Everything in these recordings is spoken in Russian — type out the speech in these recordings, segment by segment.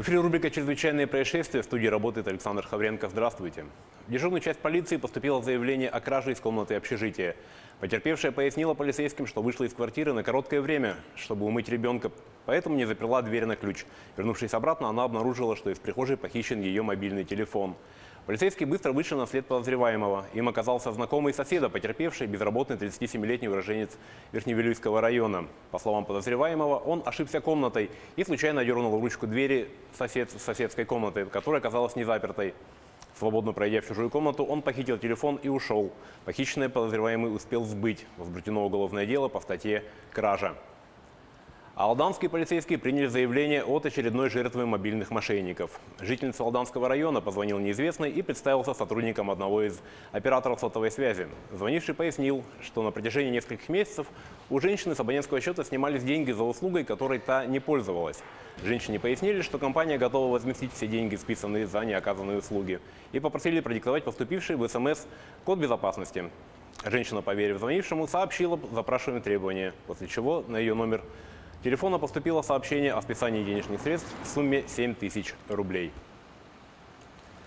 эфире рубрика «Чрезвычайные происшествия». В студии работает Александр Хавренко. Здравствуйте. В дежурную часть полиции поступило заявление о краже из комнаты общежития. Потерпевшая пояснила полицейским, что вышла из квартиры на короткое время, чтобы умыть ребенка, поэтому не заперла дверь на ключ. Вернувшись обратно, она обнаружила, что из прихожей похищен ее мобильный телефон. Полицейские быстро вышли на след подозреваемого. Им оказался знакомый соседа потерпевшей, безработный 37-летний уроженец Верхневилюйского района. По словам подозреваемого, он ошибся комнатой и случайно дернул ручку двери соседской комнаты, которая оказалась не запертой. Свободно пройдя в чужую комнату, он похитил телефон и ушел. Похищенный подозреваемый успел сбыть. Возбуждено уголовное дело по статье «Кража». Алданские полицейские приняли заявление от очередной жертвы мобильных мошенников. Жительница Алданского района позвонил неизвестный и представился сотрудником одного из операторов сотовой связи. Звонивший пояснил, что на протяжении нескольких месяцев у женщины с абонентского счета снимались деньги за услугой, которой та не пользовалась. Женщине пояснили, что компания готова возместить все деньги, списанные за неоказанные услуги, и попросили продиктовать поступивший в СМС код безопасности. Женщина, поверив звонившему, сообщила запрашиваемые требования, после чего на ее номер телефона поступило сообщение о списании денежных средств в сумме 7000 рублей.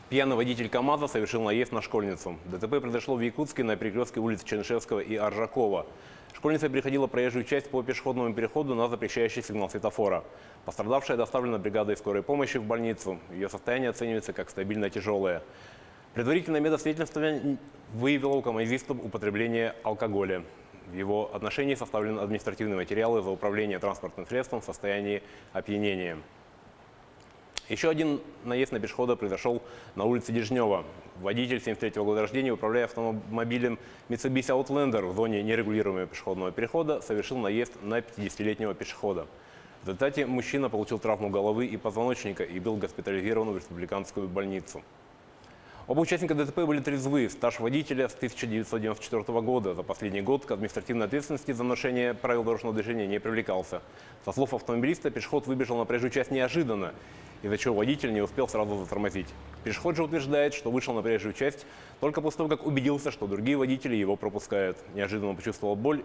Пьяный водитель КАМАЗа совершил наезд на школьницу. ДТП произошло в Якутске на перекрестке улиц Чернышевского и Аржакова. Школьница переходила проезжую часть по пешеходному переходу на запрещающий сигнал светофора. Пострадавшая доставлена бригадой скорой помощи в больницу. Ее состояние оценивается как стабильно тяжелое. Предварительное медосвидетельствование выявило у КАМАЗиста употребление алкоголя. В его отношении составлены административные материалы за управление транспортным средством в состоянии опьянения. Еще один наезд на пешехода произошел на улице Дежнева. Водитель 73-го года рождения, управляя автомобилем Mitsubishi Outlander в зоне нерегулируемого пешеходного перехода, совершил наезд на 50-летнего пешехода. В результате мужчина получил травму головы и позвоночника и был госпитализирован в республиканскую больницу. Оба участника ДТП были трезвы. Стаж водителя с 1994 года. За последний год к административной ответственности за нарушение правил дорожного движения не привлекался. Со слов автомобилиста, пешеход выбежал на проезжую часть неожиданно, из-за чего водитель не успел сразу затормозить. Пешеход же утверждает, что вышел на проезжую часть только после того, как убедился, что другие водители его пропускают. Неожиданно почувствовал боль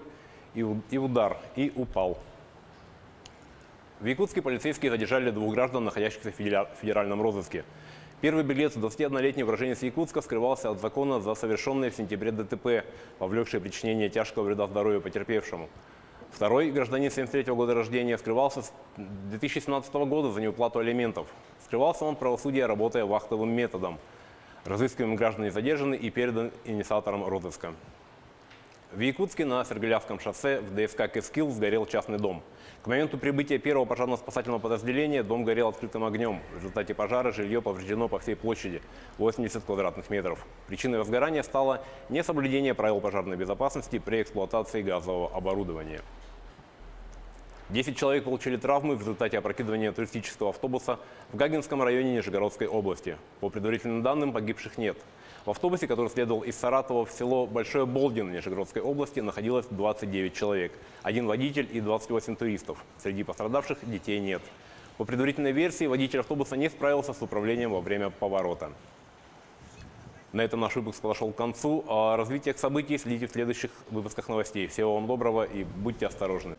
и удар, и упал. В Якутске полицейские задержали двух граждан, находящихся в федеральном розыске. Первый беглец, 21-летний уроженец Якутска, скрывался от закона за совершенное в сентябре ДТП, повлекшее причинение тяжкого вреда здоровью потерпевшему. Второй, гражданин 73-го года рождения, скрывался с 2017 года за неуплату алиментов. Скрывался он в правосудии, работая вахтовым методом. Разыскиваемые граждане задержаны и переданы инициаторам розыска. В Якутске на Сергелявском шоссе в ДСК «Кэскилл» сгорел частный дом. К моменту прибытия первого пожарно-спасательного подразделения дом горел открытым огнем. В результате пожара жилье повреждено по всей площади – 80 квадратных метров. Причиной возгорания стало несоблюдение правил пожарной безопасности при эксплуатации газового оборудования. 10 человек получили травмы в результате опрокидывания туристического автобуса в Гагинском районе Нижегородской области. По предварительным данным, погибших нет. В автобусе, который следовал из Саратова в село Большое Болдино Нижегородской области, находилось 29 человек. Один водитель и 28 туристов. Среди пострадавших детей нет. По предварительной версии, водитель автобуса не справился с управлением во время поворота. На этом наш выпуск подошел к концу. О развитии событий следите в следующих выпусках новостей. Всего вам доброго и будьте осторожны.